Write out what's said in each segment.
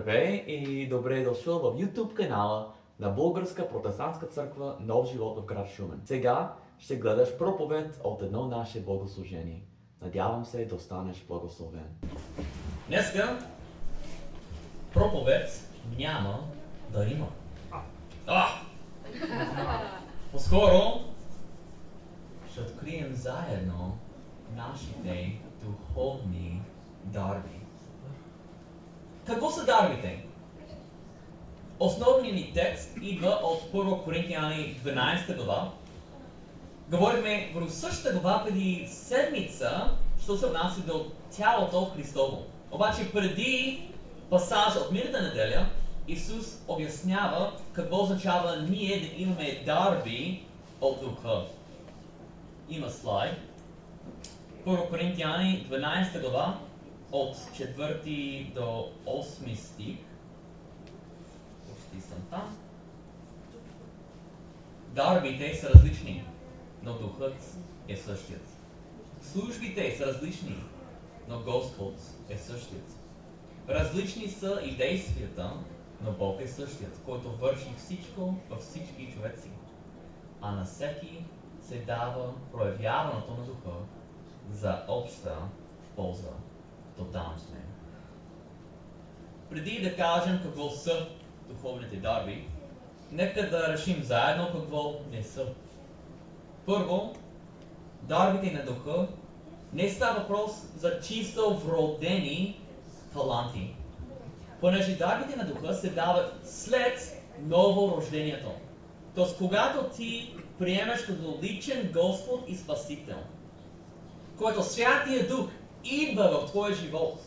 Здравей и добре дошъл в YouTube канала на Българска протестантска църква Нов живот в град Шумен. Сега ще гледаш проповед от едно наше богослужение. Надявам се да останеш благословен. Днеска проповед няма да има. По-скоро ще открием заедно нашите духовни дарби. Какво са дарбите? Основният ни текст идва от 1 Коринтияни 12 глава. Говорихме в същата глава преди седмица, що се отнася до тялото Христово. Обаче преди пасажа от миналата неделя, Исус обяснява какво означава ние да имаме дарби от Духа. Има слайд. 1 Коринтияни 12 глава от 4 до 8 стих. Почти съм там. Дарбите са различни, но Духът е същият. Службите са различни, но Господ е същият. Различни са и действията, но Бог е същият, който върши всичко във всички човеци. А на всеки се дава проявяването на Духа за обща полза. Там сме. Преди да кажем какво са духовните дарби, нека да решим заедно какво не са. Първо, дарбите на Духа не става въпрос за чисто вродени таланти, понеже дарбите на Духа се дават след новорождението. Тоест, когато ти приемеш като личен Господ и Спасител, който Святия Дух идва в твоя живот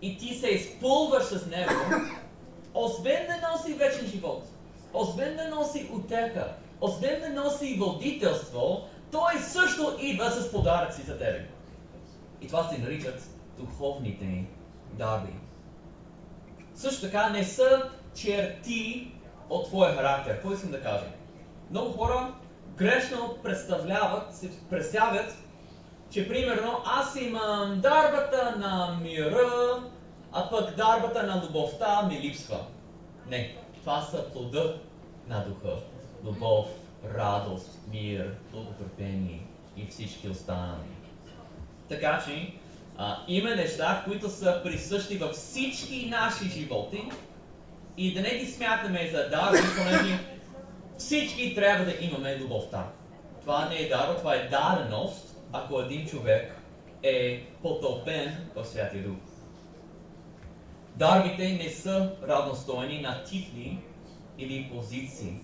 и ти се изпълваш с Него, освен да носи вечен живот, освен да носи утеха, освен да носи водителство, Той също идва с подаръци за тебе. И това се наричат духовните дарби. Също така не са черти от твоя характер. Какво искам да кажа? Много хора грешно представят, че примерно аз имам дарбата на мира, а пък дарбата на любовта ми липсва. Не, това са плода на Духа. Любов, радост, мир, благотърпение и всички останали. Така че има неща, които са присъщи във всички наши животи и да не ги смятаме за дарби, понеже всички трябва да имаме любовта. Това не е дарба, това е даденост, ако един човек е потопен в Святия Дух. Дарбите не са равностойни на титли или позиции.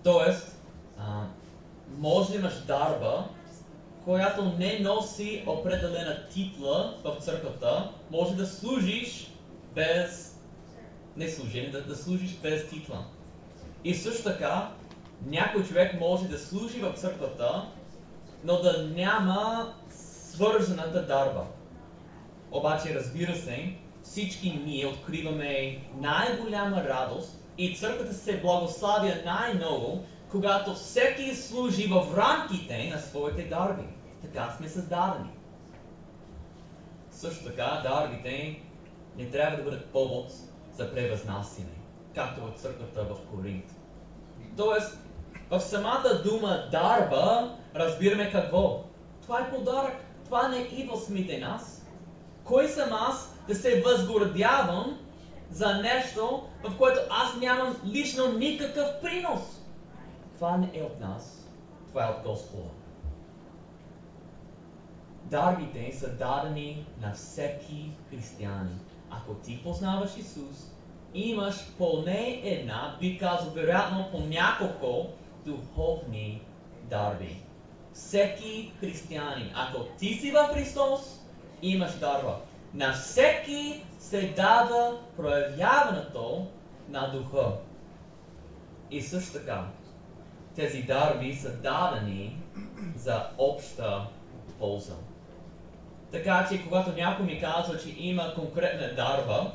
Тоест, може да имаш дарба, която не носи определена титла в църквата, може да служиш без да служиш без титла. И също така, някой човек може да служи в църквата, но да няма свързаната дарба. Обаче, разбира се, всички ние откриваме най-голяма радост и църквата се благославя най-много, когато всеки служи в рамките на своите дарби. Така сме създадени. Също така, дарбите не трябва да бъдат повод за превъзнасяне, както в църквата в Коринт. Тоест, в самата дума дарба разбираме какво. Това е подарък. Това не идва смите нас. Кой съм аз да се възгордявам за нещо, в което аз нямам лично никакъв принос? Това не е от нас. Това е от Господа. Дарбите са дадени на всеки християнин. Ако ти познаваш Исус, имаш поне една, би казал вероятно по няколко духовни дарби. Всеки християнин, ако ти си в Христос, имаш дарба. На всеки се дава проявяването на Духа. И също така, тези дарби са дадени за обща полза. Така че, когато някой ми казва, че има конкретна дарба,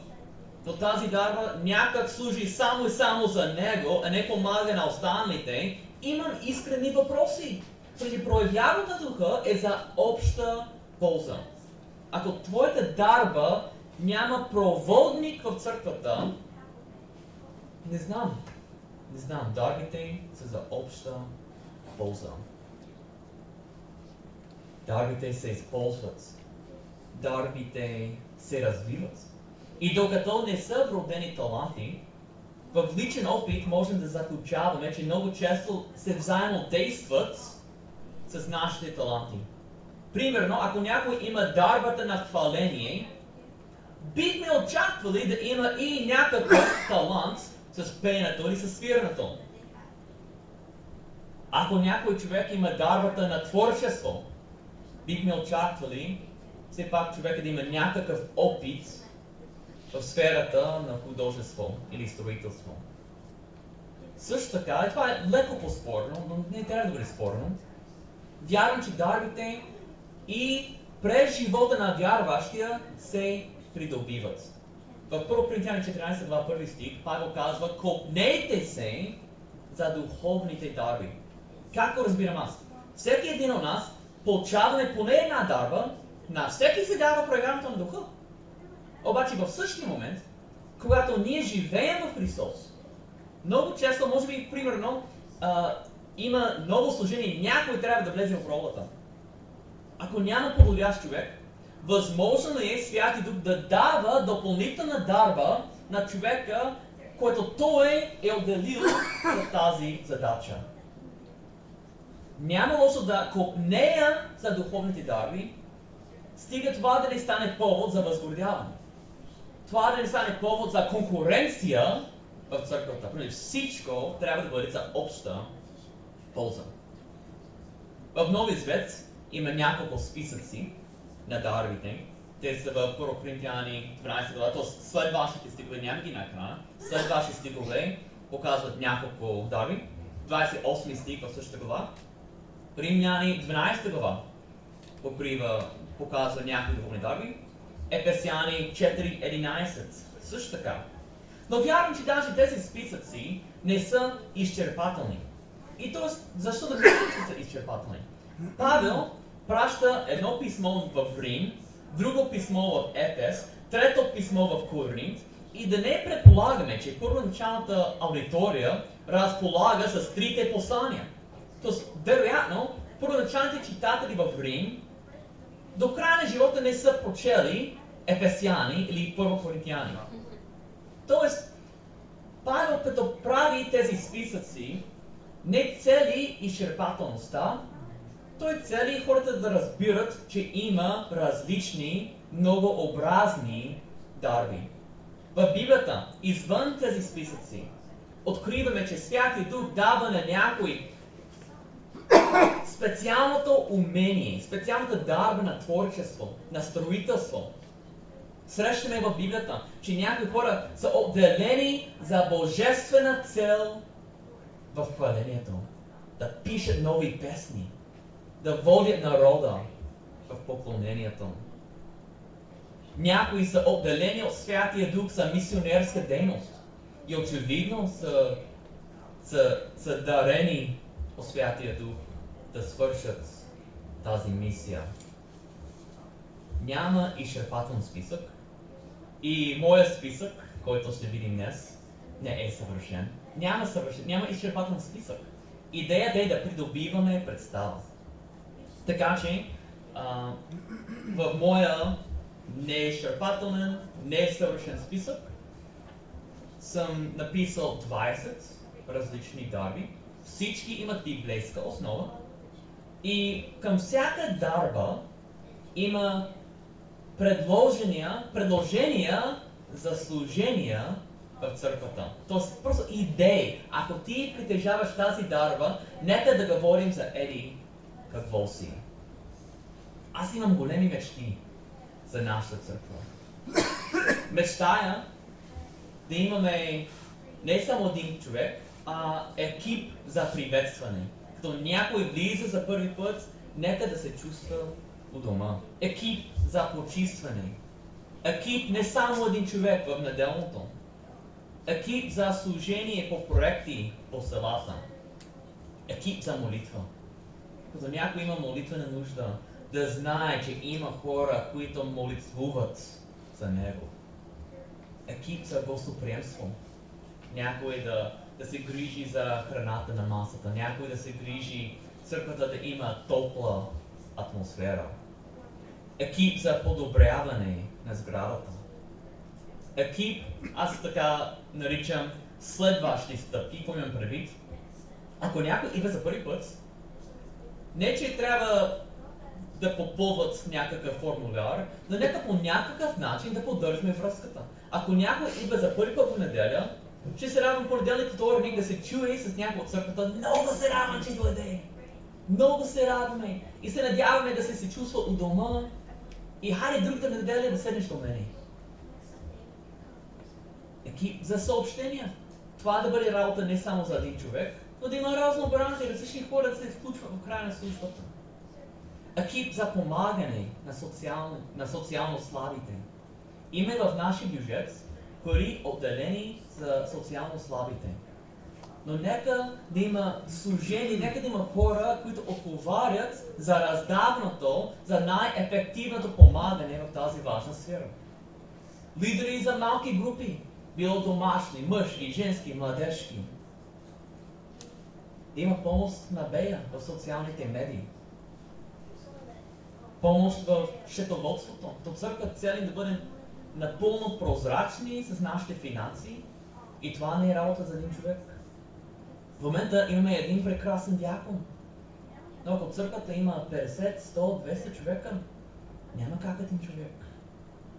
то тази дарба някак служи само и само за него, а не помага на останалите, имам искрени въпроси. Преди проявяването на Духа е за обща полза. Ако твоята дарба няма проводник в църквата, не знам. Дарбите са за обща полза. Дарбите се използват. Дарбите се развиват. И докато не са вродени таланти, в личен опит можем да заключаваме, че много често се взаимодействат с нашите таланти. Примерно, ако някой има дарбата на хваление, бихме очаквали да има и някакъв талант с пеенето или с свирането. Ако някой човек има дарбата на творчество, бихме очаквали все пак човека да има някакъв опит в сферата на художество или строителство. Също така, и това е леко по-спорно, но не трябва да бъде спорно, вярвам, че дарбите и през живота на вярващия се придобиват. В 1 Коринтияни 14 глава 1 стих Павел казва: копнейте се за духовните дарби. Как го разбирам аз? Всеки един от нас получаваме поне една дарба, на всеки се дава проявяването на духа. Обаче в същия момент, когато ние живеем в Христос, много често, може би, примерно, има ново служение и някой трябва да влезе в ролята. Ако няма подходящ човек, възможно ли е Святи Дух да дава допълнителна дарба на човека, който той е отделил за тази задача. Няма лошо да копнея за духовните дарби, стига това да не стане повод за възгордяване. Това да не стане повод за конкуренция в църквата. Преди всичко трябва да бъде за обща полза. В Новия Завет има няколко списъци на дарбите. Те са в 1 Коринтияни 12 глава, т.е. след вашите стихове, няма ги на екрана. След вашите стихове показват няколко дарби. 28 стих в същата глава. Римляни 12 глава показва някои духовни дарби. Ефесяни 4.11 също така. Но вярвам, че даже тези списъци не са изчерпателни. И т.е. защо да мисля, че са изчерпателни? Павел праща едно писмо в Рим, друго писмо в Ефес, трето писмо в Коринт и да не предполагаме, че първоначалната аудитория разполага с трите послания. Тоест, вероятно, първоначалните читатели в Рим до края на живота не са прочели Ефесяни или Първо Коринтияни. Тоест, Павел като прави тези списъци, не цели изчерпателността, той цели хората да разбират, че има различни, многообразни дарби. В Библията, извън тези списъци, откриваме, че Святия Дух дава на някой специалното умение, специалната дарба на творчество, на строителство. Срещаме в Библията, че някои хора са отделени за божествена цел в хвалението, да пишат нови песни, да водят народа в поклонението. Някои са отделени от Святия Дух за мисионерска дейност и очевидно са дарени от Святия Дух да свършат тази мисия. Няма изчерпателен списък и моят списък, който ще видим днес, не е съвършен. Няма изчерпателен списък. Идеята е да придобиваме представа. Така че, в моя неизчерпателен, несъвършен списък съм написал 20 различни дарби. Всички имат библейска основа и към всяка дарба има предложения за служения в църквата. Тоест, просто идеи. Ако ти притежаваш тази дарба, нека да говорим за еди какво си. Аз имам големи мечти за нашата църква. Мечтая да имаме не само един човек, а екип за приветстване. Като някой влиза за първи път, нека да се чувства у дома. Екип за почистване. Екип не само един човек в неделното. Екип за служение по проекти по селата. Екип за молитва. Като някой има молитвена нужда, да знае, че има хора, които молитвуват за Него. Екип за гостоприемство. Някой да се грижи за храната на масата, някой да се грижи църквата да има топла атмосфера. Екип за подобряване на сградата. Екип, аз така наричам следващи стъпки, какво имам предвид. Ако някой идва за първи път, не че трябва да попълват някакъв формуляр, но нека по някакъв начин да поддържаме връзката. Ако някой идва за първи път в неделя, ще се радвам понеделник, вторник да се чуе с някой от църквата. Много се радвам, че дойде! Много се радваме и се надяваме да се чувства у дома и хайде другата неделя да седнеш до мене. Екип за съобщения. Това да бъде работа не само за един човек, но да има разнообразие, различни хора да се включват в края на службата. Екип за помагане на социално слабите. Има в нашия бюджет пари отделени за социално слабите. Но нека да има служение, нека да има хора, които отговарят за раздаването, за най-ефективното помагане в тази важна сфера. Лидери за малки групи, било домашни, мъжки, женски, младежки. Да има помощ на Бея в социалните медии. Помощ в счетоводството. До църква целим да бъдем напълно прозрачни с нашите финанси и това не е работа за един човек. В момента имаме един прекрасен дякон. Но ако църквата има 50, 100, 200 човека, няма как един човек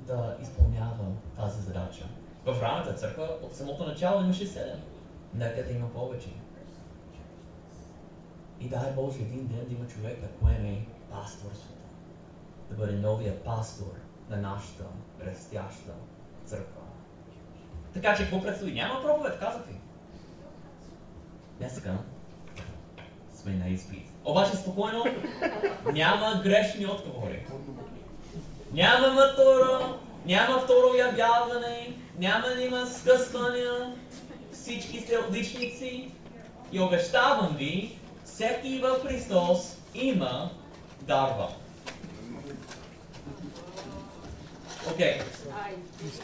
да изпълнява тази задача. В ранната църква от самото начало имаше 7. Нека да има повече. И дай Боже един ден да има човек да поеме пасторството. Да бъде новия пастор на нашата растяща църква. Така че какво предстои? Няма проповед, казах ви. Днеска сме на изпит. Обаче спокойно, няма грешни отговори. Няма матура, няма второ явяване, няма да има скъсвания, всички сте отличници. И обещавам ви, всеки в Христос има дарба. Окей.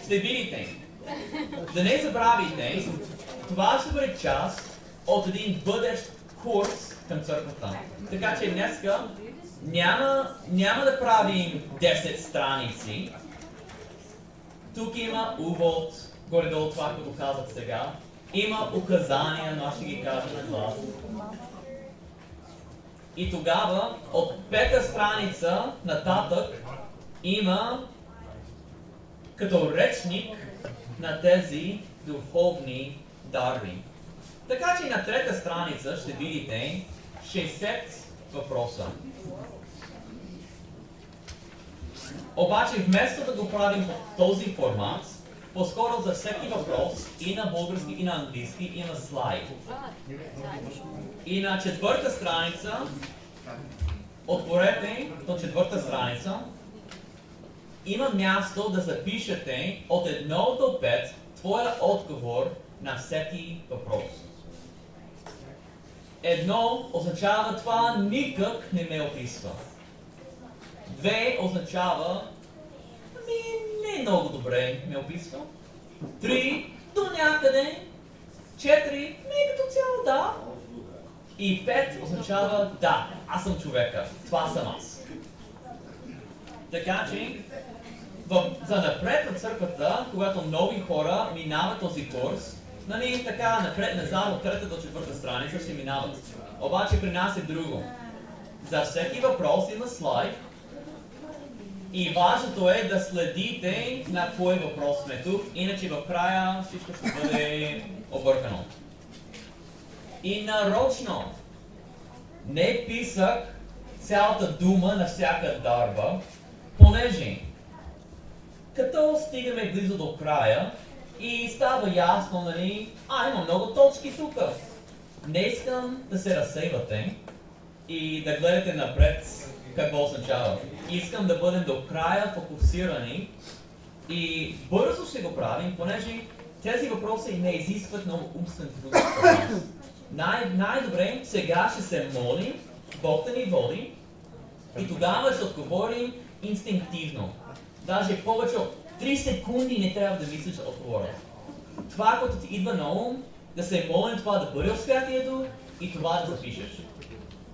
Ще видите. Да не забравяйте, това ще бъде част от един бъдещ курс към църквата. Така че днеска няма да правим 10 страници. Тук има увод, горе-долу това, което казах сега. Има указания, но аз ще ги кажа на глас. И тогава, от 5-та страница нататък, има като речник на тези духовни дарби. Така че на 3-та страница ще видите 60 въпроса. Обаче вместо да го правим в този формат, по-скоро за всеки въпрос и на български и на английски има слайд. И на 4-та страница, отворете до 4-та страница, има място да запишете от 1 до 5 твоя отговор на всеки въпрос. 1 означава това никак не ме описва. 2 означава не много добре ме описва. 3 до някъде. 4 не като цяло да. И 5 означава да, аз съм човека. Това съм аз. Така че за напред в църквата, когато нови хора минават този курс, нали, така напред-назад от 3-та до 4-та страница ще минават. Обаче при нас е друго. За всеки въпрос има слайд и важното е да следите на кой въпрос сме тук, иначе в края всичко ще бъде объркано. И нарочно не писах цялата дума на всяка дарба, понеже като стигаме близо до края и става ясно, нали, има много точки тук. Не искам да се разсейвате и да гледате напред какво означава. Искам да бъдем до края фокусирани и бързо ще го правим, понеже тези въпроси не изискват много умствен труд. Най-добре сега ще се молим, Бог да ни води и тогава ще отговорим инстинктивно. Даже повече от 3 секунди не трябва да мислиш отговора. Това, което ти идва на ум, да се молим това да бъде от Святия Дух и това да запишеш.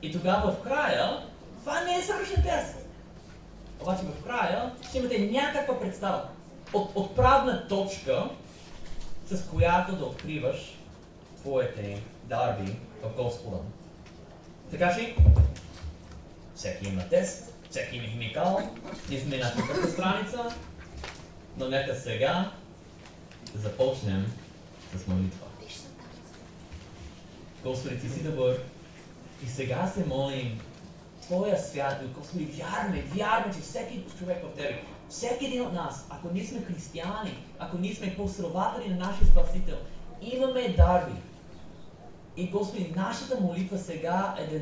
И тогава в края, това не е съвършен тест. Обаче в края ще имате някаква представа. Отправна точка, с която да откриваш твоите дарби в Господа. Така че, всеки има тест, всеки има химикал, ние сме на 4-та страница, но нека сега да започнем с молитва. Господи, Ти си добър и сега се молим Твоя свят, Господи, вярваме, че всеки човек в Тебе, всеки един от нас, ако ние сме християни, ако ние сме последователи на нашия Спасител, имаме дарби. И Господи, нашата молитва сега е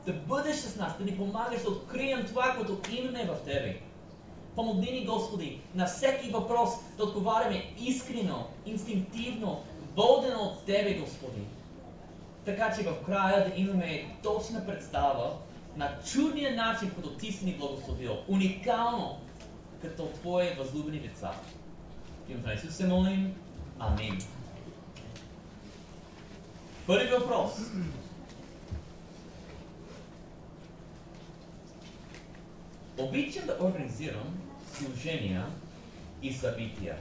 да бъдеш с нас, да ни помагаш да открием това, което имаме в Тебе. Помогни ни, Господи, на всеки въпрос да отговаряме искрено, инстинктивно, водено от Тебе, Господи. Така че в края да имаме точна представа на чудния начин, като Ти си ни благословил. Уникално, като Твои възлюбени деца. В името на Исус се молим. Амин. Първи въпрос. Обичам да организирам служения и събития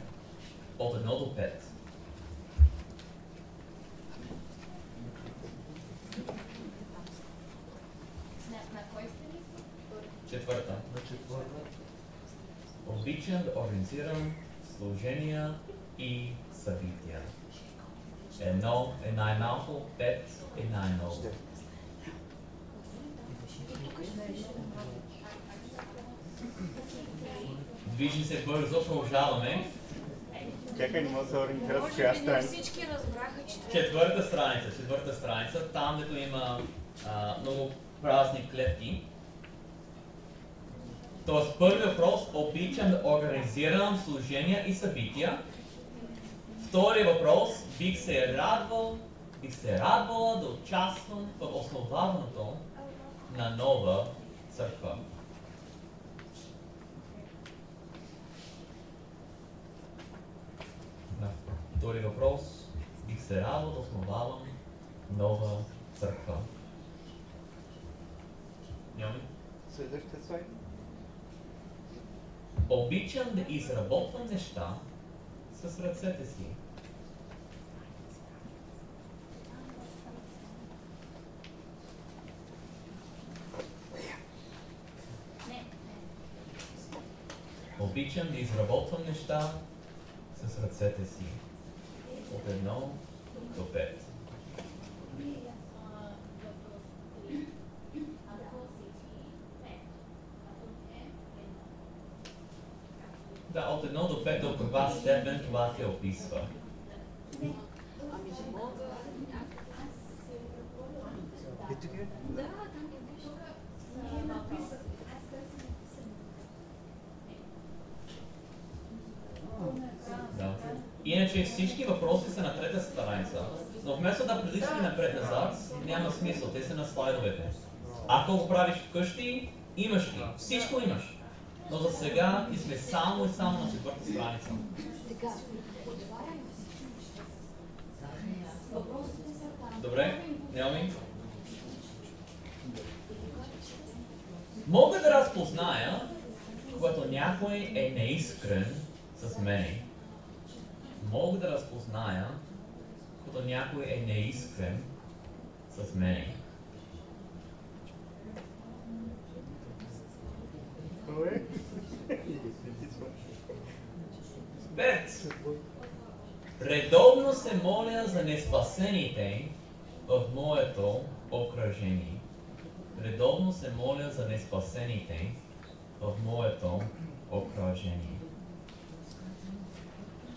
от 1 до 5. На кой страни си? 4. Обичам да организирам служения и събития. 1 е най-малко, 5 е най-много. Движим се бързо, продължаваме. Чакай, не мога да се ориентират в коя страница. Всички разбраха, че 4-та страница, там дето има много празни клетки. Тоест, първи въпрос, обичам да организирам служения и събития. Втори въпрос, бих се радвала да участвам в основаването на нова църква. На втори въпрос, бих се радвал да основавам нова църква. Няма ли? Следващия слайд. Обичам да изработвам неща с ръцете си. Обичам да изработвам неща с ръцете си. От 1 до 5. Да, от 1 до 5 до каква степен това се описва. Да. Иначе всички въпроси са на 3-та страница, но вместо да приличаме напред-назад, няма смисъл, те са на слайдовете. Ако го правиш вкъщи, имаш ги, всичко имаш. Но за сега ти сме само и само на 4-та страница. Добре, Неоми? Мога да разпозная, когато някой е неискрен с мене. Мога да разпозная, когато някой е неискрен с мене. Пет. Редовно се моля за неспасените в моето обкръжение. Редовно се моля за неспасените в моето обкръжение.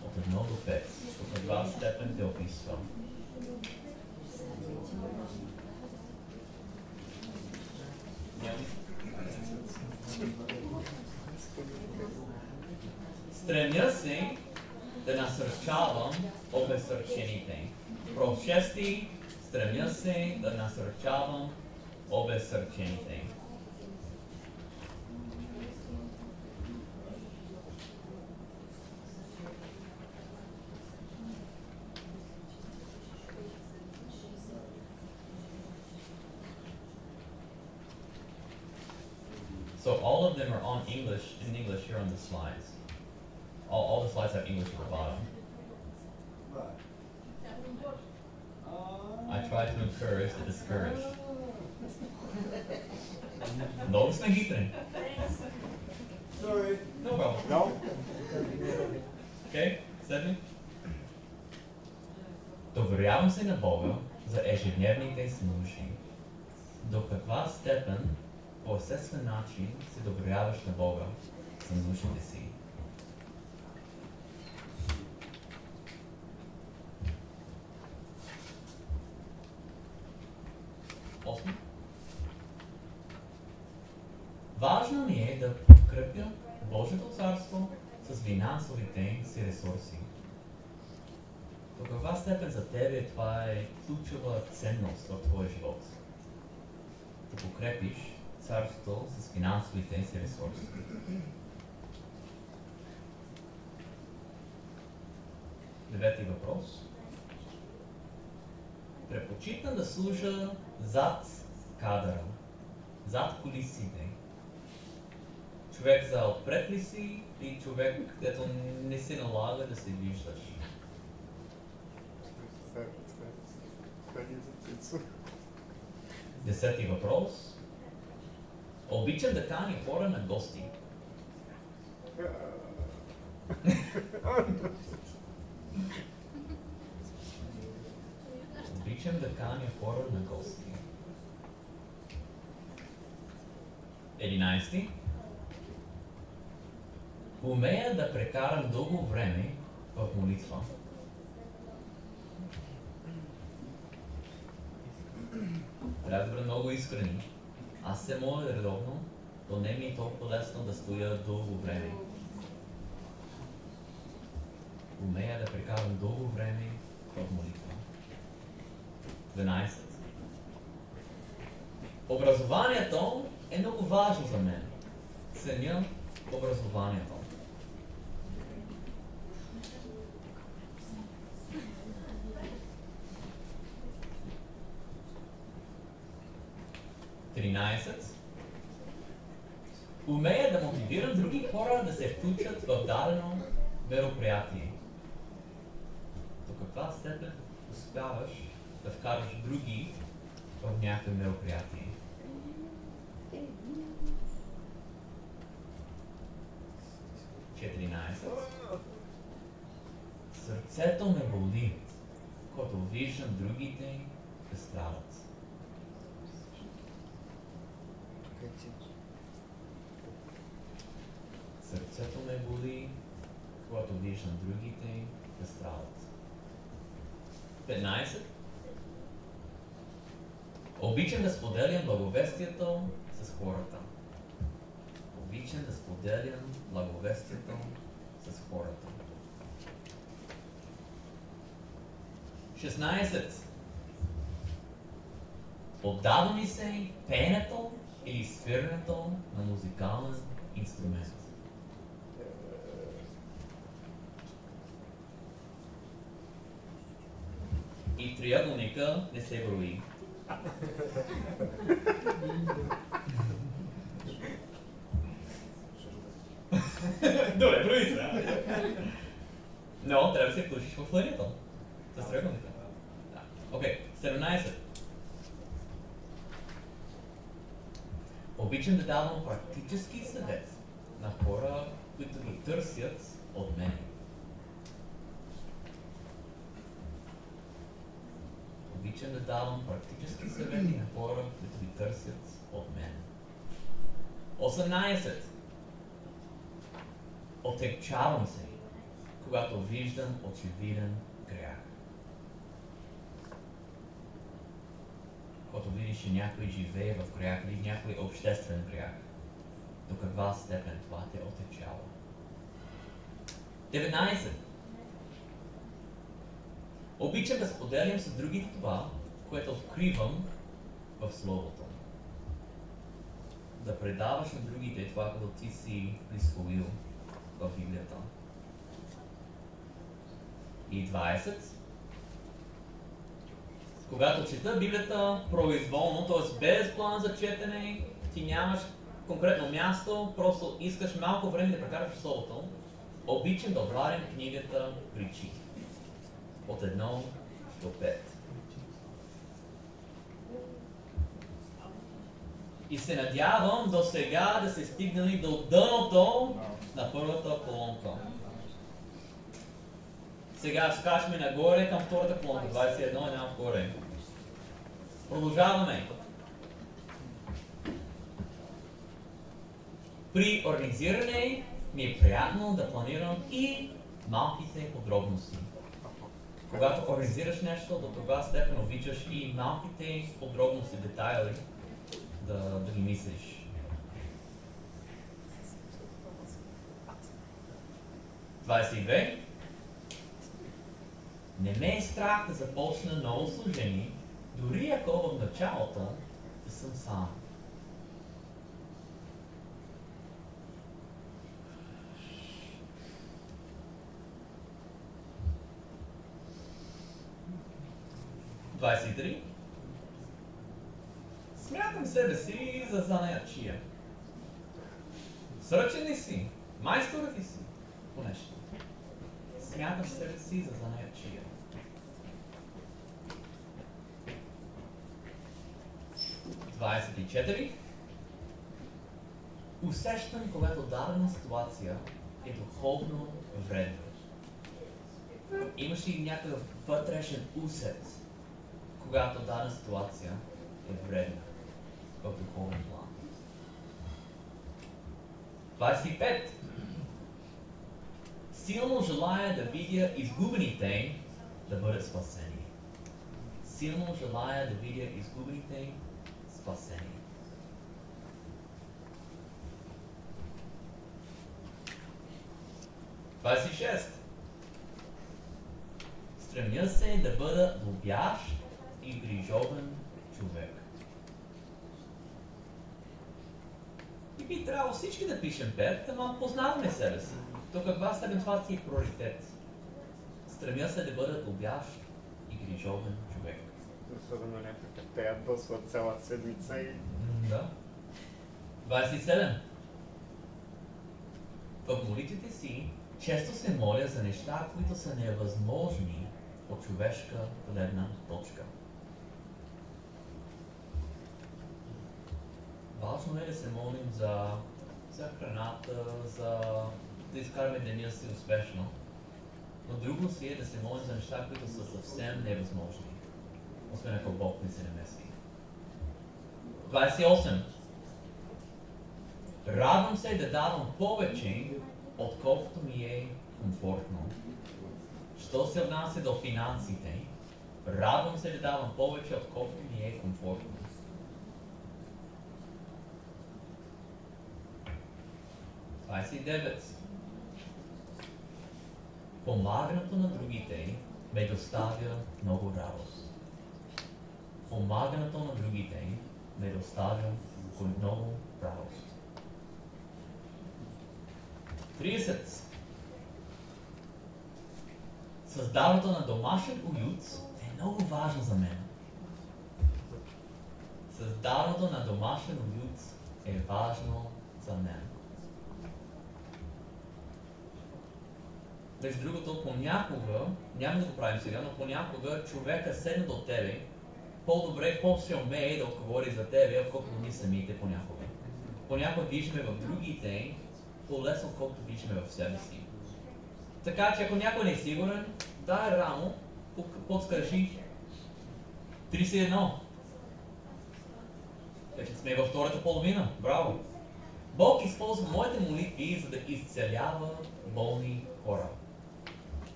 От 1 до 5. От каква степен те описвам. Стремя се да насърчавам обезсърчените. Про 6. Стремя се да насърчавам обезсърчените. So all of them are on English, in English here on the slides. All the slides have English at the bottom. I try to encourage the discouraged. Много сме хитри. Sorry. No problem. No? Okay, седми. Доверявам се на Бога за ежедневните си нужди. До каква степен по естествен начин се доверяваш на Бога за нуждите си? Осми. Важно ми е да подкрепя Божието царство с финансовите си ресурси. До каква степен за тебе това е ключова ценност в твоя живот? Да подкрепиш царството с финансовите си ресурси. Девети въпрос. Предпочитам да служа зад кадъра, зад кулисите. Човек за отпред ли си и човек, където не се налага да се виждаш? Десети въпрос. Обичам да каня хора на гости. Обичам да каня хора на гости. 11. Умея да прекарам дълго време в молитва. Трябва да бъда много искрени. Аз се моля редовно, но не ми е толкова лесно да стоя дълго време. Умея да прекарам дълго време в молитва. 12. Образованието е много важно за мен. Ценя образованието. Умея да мотивирам други хора да се включат в дадено мероприятие. До каква степен успяваш да вкараш други в някакво мероприятие? Сърцето ме боли, когато виждам другите да страдат. Сърцето ме боли, когато виждам другите да страдат. 15. Обичам да споделям благовестието с хората. Обичам да споделям благовестието с хората. 16. Отдава ми се пеенето или свирането на музикален инструмент. И триъгълника не се брои. Добре, брои се. Но трябва да се включиш в хладилника. С триъгълника. Да. Окей, 17. Обичам да давам практически съвет на хора, които ги търсят от мен. Обичам да давам практически съвети на хора, които ги търсят от мен. 18. Отекчавам се, когато виждам очевиден грях. Когато видиш, че някой живее в грях или някой обществен грях, до каква степен това те отекчава. 19. Обичам да споделям с другите това, което откривам в Словото. Да предаваш на другите това, което ти си присвоил в Библията. И 20. Когато чета Библията произволно, т.е. без план за четене, ти нямаш конкретно място, просто искаш малко време да прекараш в Словото, обичам да владим книгата Притчи. От 1 до 5. И се надявам до сега да се стигнали до дъното на първата колонка. Сега скачаме нагоре към втората колонка, 21 една отгоре. Продължаваме. При организиране ми е приятно да планирам и малките подробности. Когато организираш нещо, до това степен обичаш и малките подробности, детайли да ги мислиш. 22. Не ме е страх да започна ново служение, дори ако в началото да съм сам. Смятам себе си за занаятчия. Сръчен ли си? Майстор ли си? По нещо. Смятам себе си за занаятчия. 24. Усещам, когато дадена ситуация е духовно вредна. Имаш ли някакъв вътрешен усет, когато дадена ситуация е вредна в духовен план? 25. Силно желая да видя изгубените да бъдат спасени. Силно желая да видя изгубените спасени. 26. Стремя се да бъда любящ и грижовен човек. И би трябвало всички да пишем 5, ама познаваме себе си. До каква степен това ти е приоритет? Стремя се да бъда любящ и грижовен човек. Особено някакъв те ядосват цяла седмица и... Да. 27. В молитвите си често се моля за неща, които са невъзможни от човешка гледна точка. Важно е да се молим за храната, за да изкараме деня си успешно. Но друго си е да се молим за неща, които са съвсем невъзможни. Освен ако Бог не се намеси. 28. Радвам се да давам повече, отколкото ми е комфортно. Що се отнася до финансите, радвам се да давам повече, отколкото ми е комфортно. 29. Помагането на другите ме доставя много радост. Помагането на другите ме доставя много радост. 30. Създаването на домашен уют е много важно за мен. Създаването на домашен уют е важно за мен. Между другото, понякога, няма да го правим сега, но понякога човека седне до тебе, по-добре, по-се умее да отговори за тебе, отколкото ние самите понякога. Понякога виждаме в другите по-лесно, отколкото виждаме в себе си. Така че ако някой не е сигурен, дай рамо, подскажи 31. Вече сме във втората половина. Браво! Бог използва моите молитви, за да изцелява болни хора.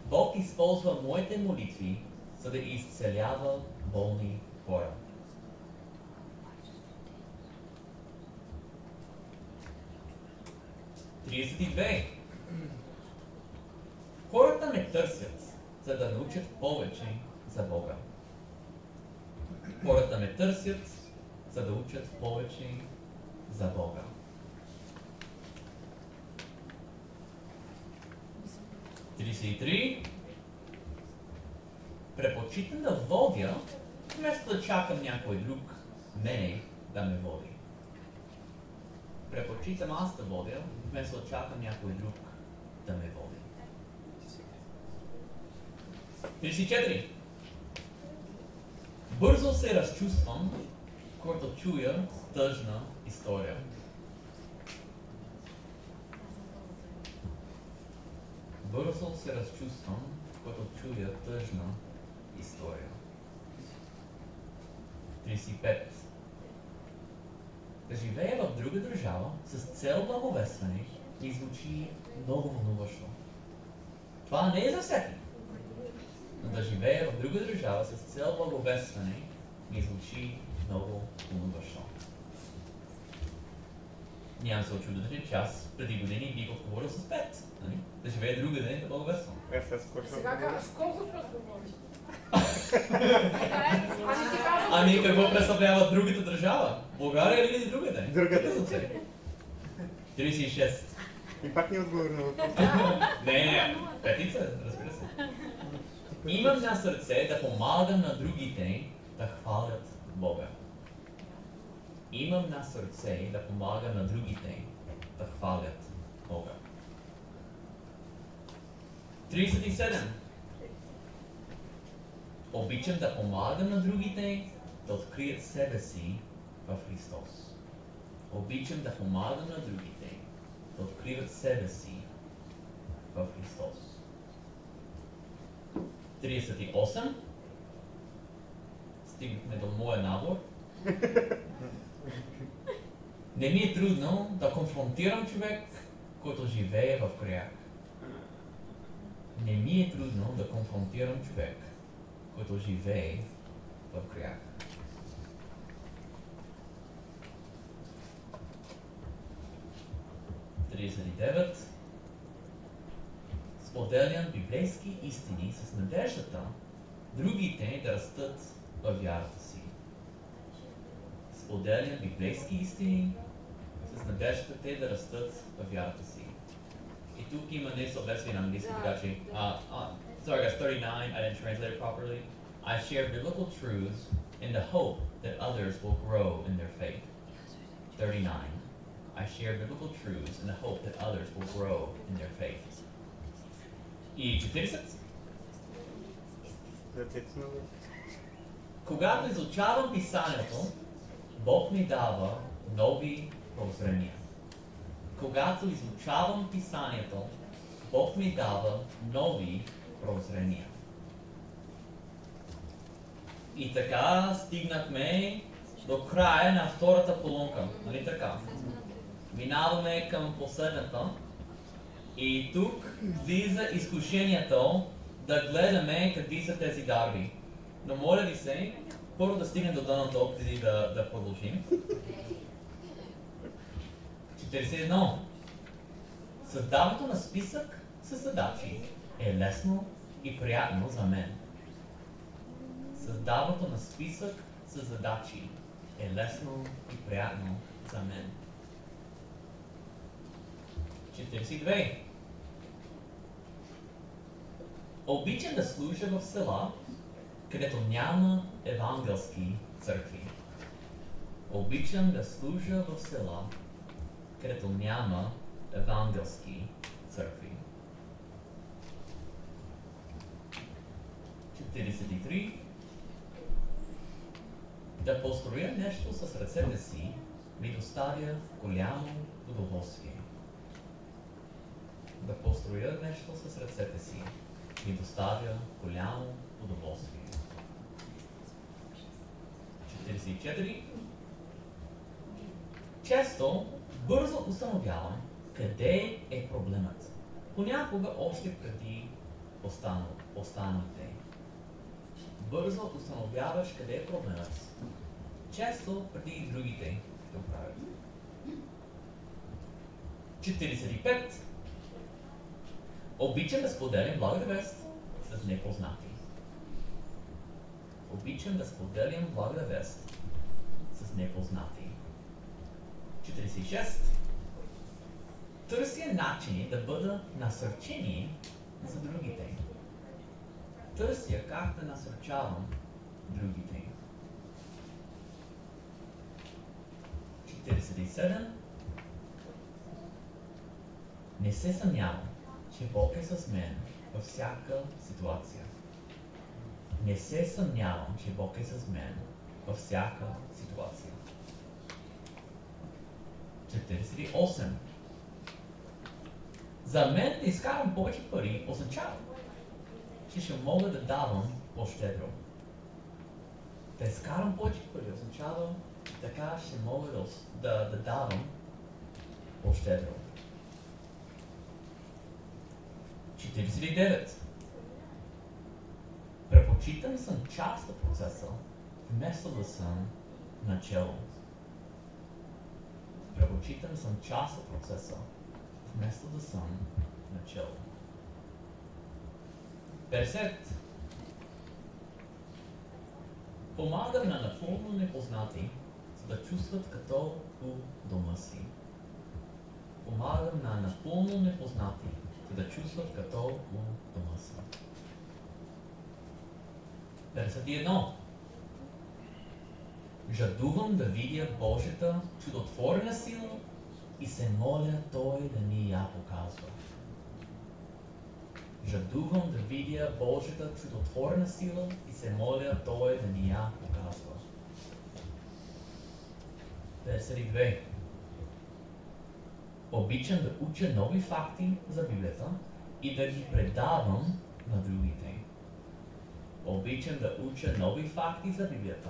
Бог използва моите молитви, за да изцелява болни хора. Хората ме търсят, за да научат повече за Бога. Хората ме търсят, за да учат повече за Бога. 33. Предпочитам да водя, вместо да чакам някой друг мене да ме води. предпочитам аз да водя, вместо да чакам някой друг да ме води. 34. Бързо се разчувствам, когато чуя тъжна история. Бързо се разчувствам, когато чуя тъжна история. 35. Да живея в друга държава с цел благовестване ми звучи много вълнуващо. Това не е за всеки. Но да живея в друга държава с цел благовестване ми звучи много вълнуващо. Няма се очудите, че аз преди години бих отговорил с 5. Нали? Да живея друга ден да благовествам. С кой ще Сега с колко ще отговориш? Ами какво представлява другата държава? България или друга ден? Друга ден. 36. И пак не отговори на въпроса. Не, петица, разбира се. Имам на сърце да помагам на другите да хвалят Бога. Имам на сърце да помагам на другите да хвалят Бога. 37. Обичам да помагам на другите да открият себе си в Христос. Обичам да помагам на другите да откриват себе си в Христос. 38. Стигнахме до моя набор. Не ми е трудно да конфронтирам човек, който живее в грях. Не ми е трудно да конфронтирам човек, който живее в грях. Споделям библейски истини с надеждата другите да растат във вярата си. Споделям библейски истини с надеждата те да растат във вярата си. И тук има несъответствие на английски, така че... sorry guys, 39, I didn't translate it properly. I share biblical truths in the hope that others will grow in their faith. 39. I share biblical truths in the hope that others will grow in their faith. И 40. Когато изучавам писанието, Бог ми дава нови прозрения. Когато изучавам писанието, Бог ми дава нови прозрения. И така стигнахме до края на втората колонка. Нали така? Минаваме към последната. И тук влиза изкушението да гледаме какви са тези дарби. Но моля ви се, първо да стигнем до дъното, преди да продължим. 41. Създаването на списък с задачи е лесно и приятно за мен. Създаването на списък с задачи е лесно и приятно за мен. 42. Обичам да служа в села, където няма евангелски църкви. Обичам да служа в села, където няма евангелски църкви. 43. Да построя нещо с ръцете си ми доставя голямо удоволствие. Да построя нещо с ръцете си ми доставя голямо удоволствие. 44. Често бързо установявам къде е проблемът. Понякога още преди останалите. Бързо установяваш къде е проблемът. Често преди и другите да го правят. 45. Обичам да споделям благата вест с непознати. Обичам да споделям благата вест с непознати. 46. Търся начини да бъда насърчени за другите. Търся как да насърчавам другите. 47. Не се съмнявам, че Бог е с мен във всяка ситуация. Не се съмнявам, че Бог е с мен във всяка ситуация. 48. За мен да изкарам повече пари означава, че ще мога да давам по-щедро. Да изкарам повече пари означава, че така ще мога да давам по-щедро. 49. Предпочитам съм част от процеса, вместо да съм начало. Предпочитам съм част от процеса, вместо да съм начало. 50. Помагам на напълно непознати, за да чувстват като у дома си. Помагам на напълно непознати, за да чувстват като у дома си. 51. Жадувам да видя Божията чудотворна сила и се моля Той да ни я показва. Жадувам да видя Божията чудотворна сила и се моля Той да ни я показва. 52. Обичам да уча нови факти за Библията и да ги предавам на другите. Обичам да уча нови факти за Библията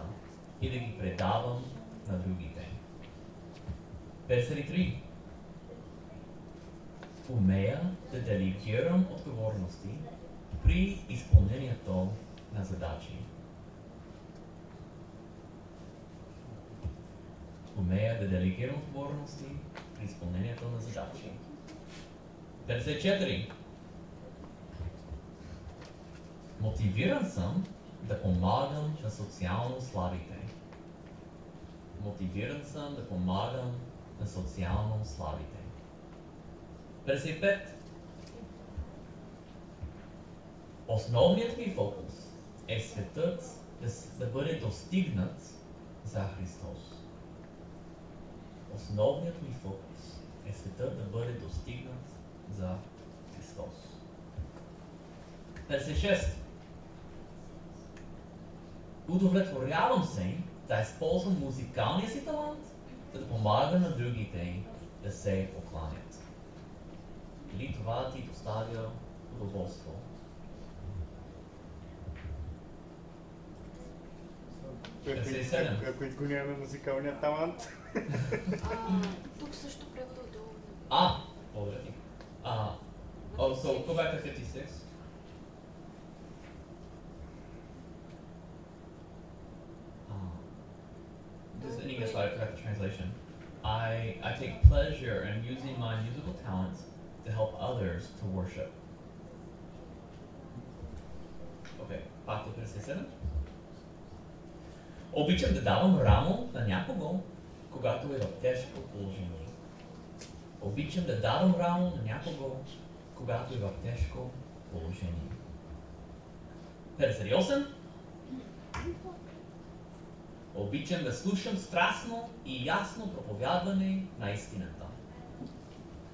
и да ги предавам на другите. 53. Умея да делегирам отговорности при изпълнението на задачи. Умея да делегирам отговорности при изпълнението на задачи. 54. Мотивиран съм да помагам на социално слабите. Мотивиран съм да помагам на социално слабите. 55. Основният ми фокус е светът да бъде достигнат за Христос. Основният ми фокус е светът да бъде достигнат за Христос. 56. Удовлетворявам се да използвам музикалния си талант, за да помага на другите да се покланят. Дали това ти доставя удоволство? Ако го нямаме музикалния талант. Тук също превода отдолу. Благодаря ти. So go back to 56. This in English, I forgot the translation. I take pleasure in using my musical talents to help others to worship. Okay, back to 57. Обичам да давам рамо на някого, когато е в тежко положение. Обичам да давам рамо на някого, когато е в тежко положение. 58. Обичам да слушам страстно и ясно проповядване на истината.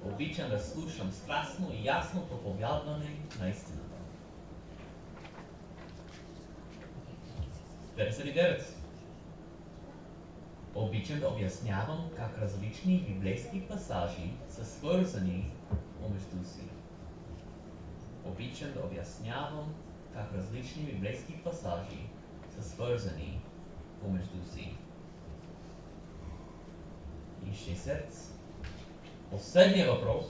Обичам да слушам страстно и ясно проповядване на истината. 59. Обичам да обяснявам как различни библейски пасажи са свързани помежду си. Обичам да обяснявам как различни библейски пасажи са свързани помежду си. И 60. Последния въпрос.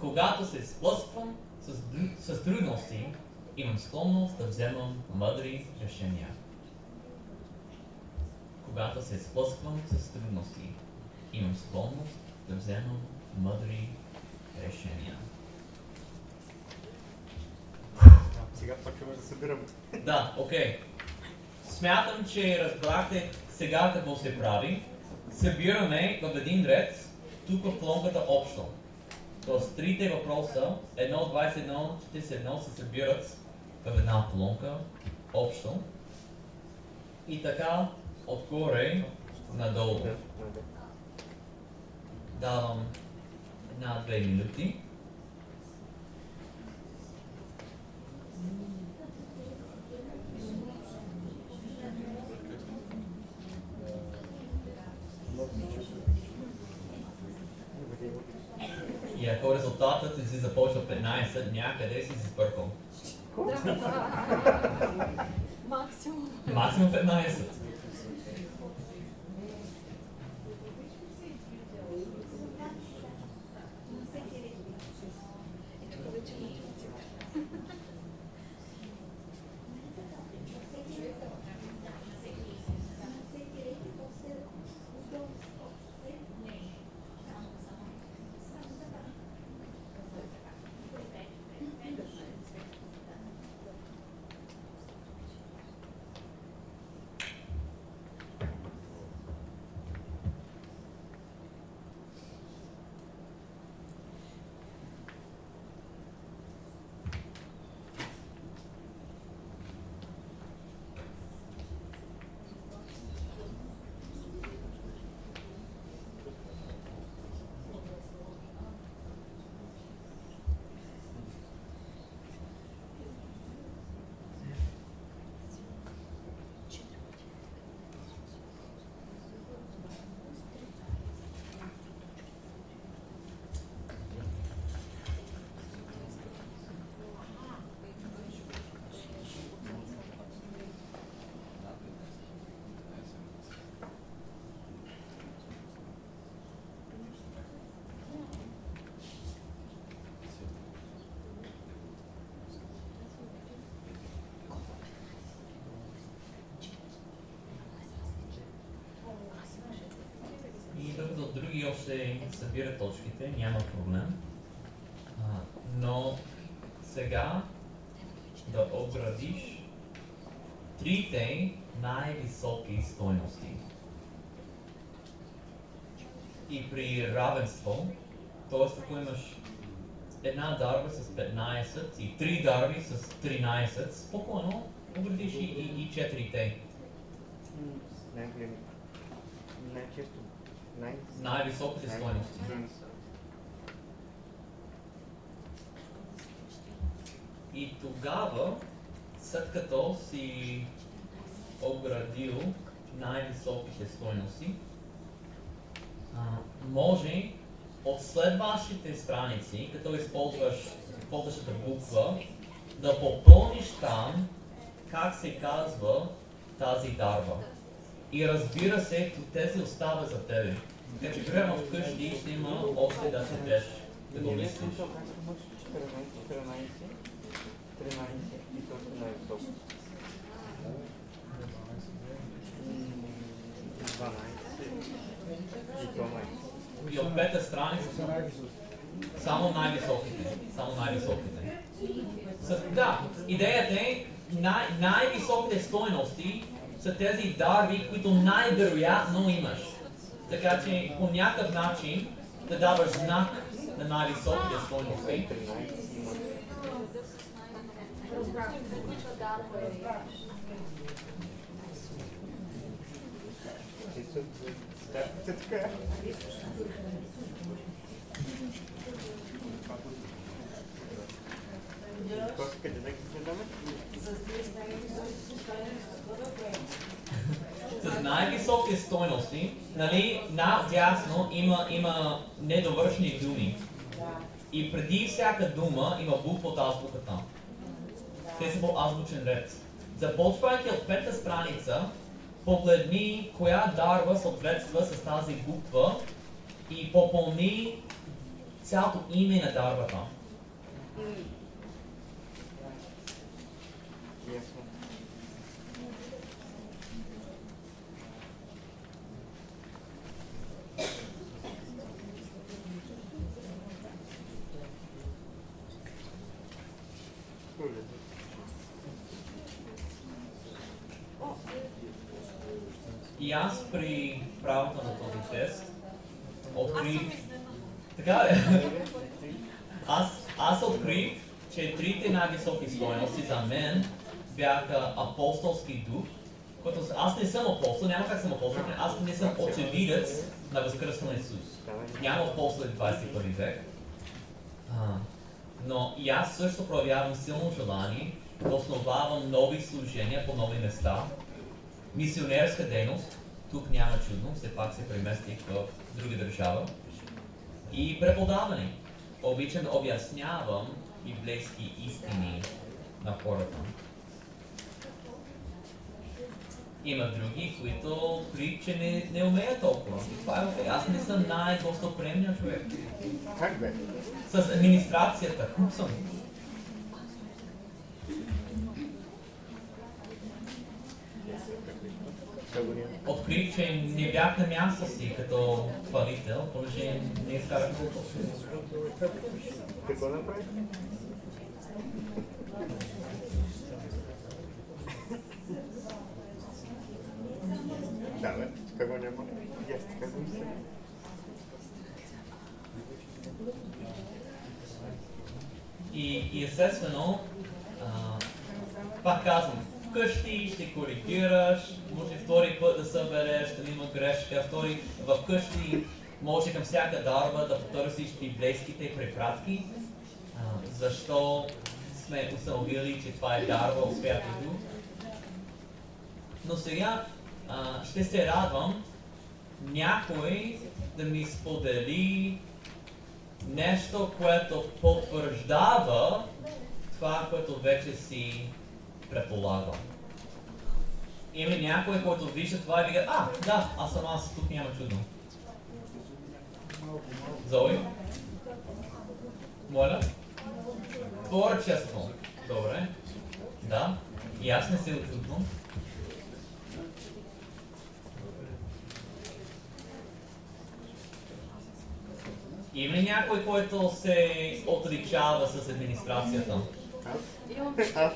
Когато се сблъсквам с трудности, имам склонност да вземам мъдри решения. Когато се сблъсквам с трудности, имам склонност да вземам мъдри решения. Сега почваме да събираме. Да, окей. Смятам, че разбрахте сега какво се прави. Събираме в един ред, тук в колонката общо. Тоест, трите въпроса, 1, 21, 41 се събират в една колонка общо. И така, отгоре надолу. Давам на 2 минути. И ако резултатът ти си започва 15, някъде си сбъркал. Максимум. Максимум 15. Ето вече математика. И докато други още събират точките, няма проблем. Но сега да обградиш трите най-високи стойности. И при равенство, т.е. ако имаш една дарба с 15 и 3 дарби с 13, спокойно обградиш и четирите. Най-често. Най-високите стойности. И тогава, след като си обградил най-високите стойности, може от следващите страници, като използваш водещата буква, да попълниш там как се казва тази дарба. И разбира се, тези остава за тебе. Така че време вкъщи ще има още да седеш, да го мислиш. 14, 13 и точно най-високо. 12 и 12. И от пета страница само най-високите. Да, идеята е най-високите стойности са тези дарби, които най-вероятно имаш. Така че по някакъв начин да даваш знак на най-високите стойности. С най-високите стойности, нали, надясно има недовършени думи. И преди всяка дума има буква от азбуката. Те са по азбучен ред. Започвайки от пета страница, погледни коя дарба съответства с тази буква и попълни цялото име на дарбата. И аз при правото на този тест открих... Така ли? Аз открих, че трите най-високи стойности за мен бяха апостолски дух, който аз не съм апостол, няма как съм апостол, аз не съм очевидец на възкръсна Исус. Няма апостол в 21 век. Но и аз също проявявам силно желание да основавам нови служения по нови места. Мисионерска дейност, тук няма чудно, все пак се преместих в друга държава. И преподаване. Обичам да обяснявам библейски истини на хората. Има други, които открих, че не умеят толкова. И това е окей. Аз не съм най-гостоприемният човек. Как бе? С администрацията, куп съм. Открих, че не бях на място си като хвалител, понеже не изкарах култура. Какво направи? Да, бе, така го няма. И аз така го мисля. И естествено, пак казвам, вкъщи ще коригираш, може втори път да събереш, да има грешка, вкъщи може към всяка дарба да потърсиш библейските препратки, защо сме установили, че това е дарба от Святия Дух. Но сега ще се радвам някой да ми сподели нещо, което потвърждава това, което вече си предполагам. Има някой, който вижда това и вика, да, аз съм аз, тук няма чудно. Зои? Моля? Творчество. Добре. Да. И аз не се очудвам. Има ли някой, който се отличава с администрацията? Имам 14.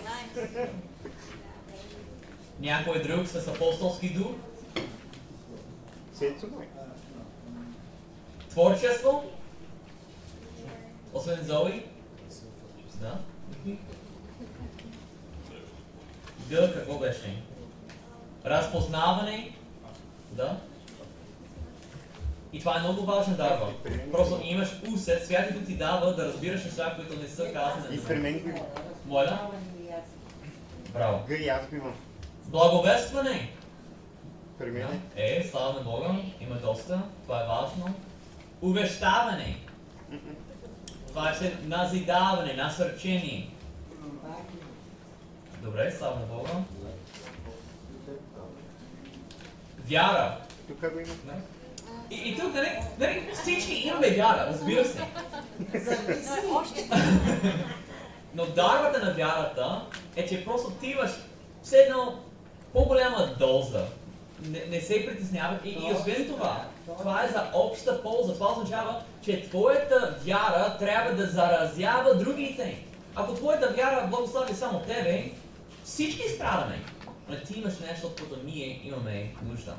Някой друг с апостолски дух? Сецо май. Творчество? Освен Зои? Да. Г, какво беше? Разпознаване? Да. И това е много важна дарба. Просто имаш усет, Святието ти дава да разбираш неща, които не са казани. И при мен го има. Моля? Браво. Г и аз го имам. Благовестване? При мен Слава на Бога, има доста, това е важно. Увещаване. Това е след назидаване, насърчение. Добре, слава на Бога. Вяра. тук го имам. И тук, нали, всички имаме вяра, разбира се. Още. Но дарбата на вярата е, че просто ти имаш все едно по-голяма доза. Не се притеснявай. И освен това, това е за обща полза. Това означава, че твоята вяра трябва да заразява другите. Ако твоята вяра благослови само тебе, всички страдаме. Но ти имаш нещо, от което ние имаме нужда.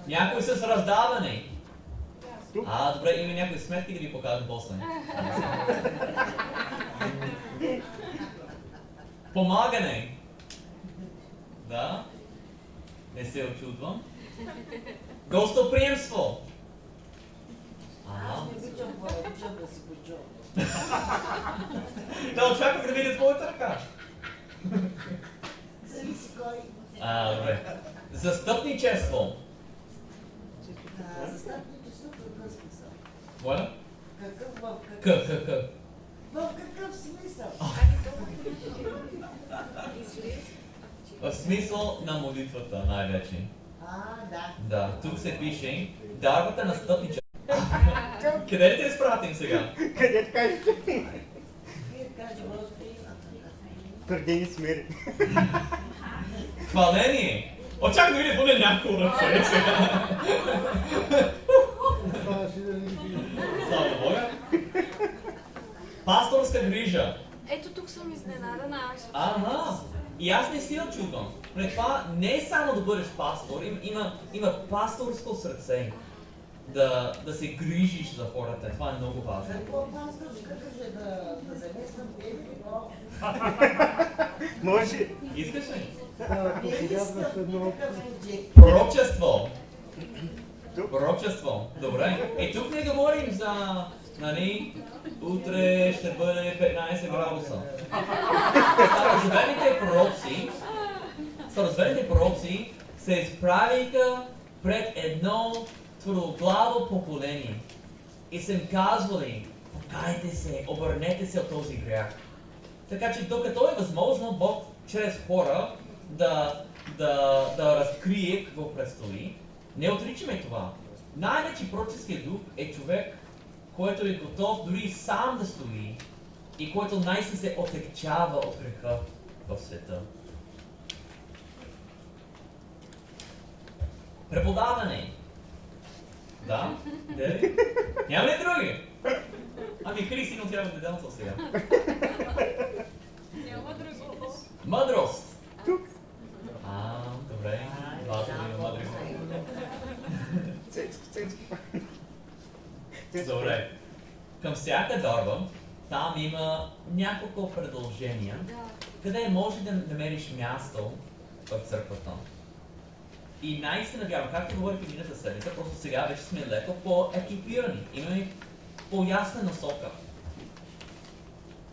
Някой с раздаване. Добре, има някои сметки да ви покажем после. Помагане. Да. Не се очудвам. Гостоприемство. Аз не обичам хора, обичам да си го чувам. Да, очаквах да видя твоята ръка. Зависи кой. Добре. Застъпничество. Застъпничество в какъв смисъл? Моля? Какъв в К. какъв? В какъв смисъл? В смисъл на молитвата най-вече. Да. Да, тук се пише дарбата на стъпничество. Къде ли те изпратим сега? Къде кажеш? Вие кажете, Господи. Твърдени смери. Хваление. Очаквам да видя поне няколко ръце сега. Слава Бога. Пасторска грижа. Ето тук съм изненадана. И аз не си очудвам. Но това не е само да бъдеш пастор, има пасторско сърце. Да се грижиш за хората. Това е много важно. Какво пастор ще каже да замествам тебе? Може. Искаш ли? Не искам никакъв случай. Пророчество. Пророчество. Добре. И тук не говорим за, нали, утре ще бъде 15 градуса. Старозвените пророци се изправиха пред едно твърдоглаво поколение и са им казвали: покайте се, обърнете се от този грях. Така че докато е възможно Бог чрез хора да разкрие какво предстои, не отричаме това. Най-вече пророческият дух е човек, който е готов дори сам да стои и който наистина се отекчава от греха в света. Преподаване. Да? Дали? Няма ли други? Ами Христина трябва да дам сега. Няма друго. Мъдрост. Добре. Важно да има мъдрост. Добре. Към всяка дарба, там има няколко предложения, Да. къде може да намериш място в църквата. И наистина вярвам, както говорих миналата седмица, просто сега вече сме леко по-екипирани. Имаме по-ясна насока.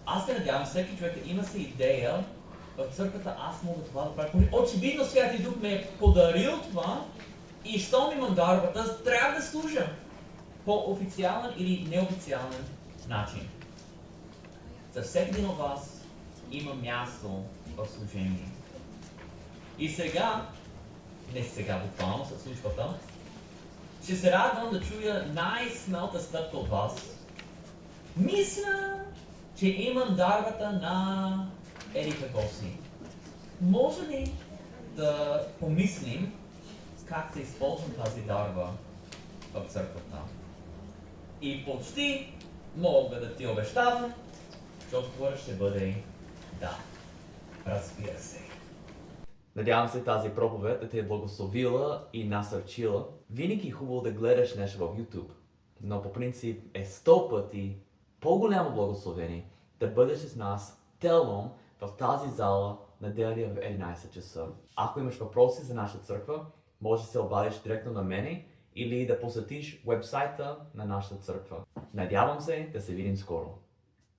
Аз се надявам всеки човек да има си идея в църквата, аз мога това да правя. Очевидно Святия Дух ме е подарил това и щом имам дарбата, трябва да служа по официален или неофициален начин. За всеки един от вас има място в служение. И сега, не сега буквално със службата, ще се радвам да чуя най-смелата стъпка от вас. Мисля, че имам дарбата на еди какво си. Може ли да помислим как да използвам тази дарба в църквата? И почти мога да ти обещавам, че отговорът ще бъде да. Разбира се. Надявам се тази проповед да те е благословила и насърчила. Винаги е хубаво да гледаш нещо в YouTube, но по принцип е 100 пъти по-голямо благословение да бъдеш с нас телом в тази зала неделя в 11 часа. Ако имаш въпроси за нашата църква, може да се обадиш директно на мене или да посетиш вебсайта на нашата църква. Надявам се да се видим скоро.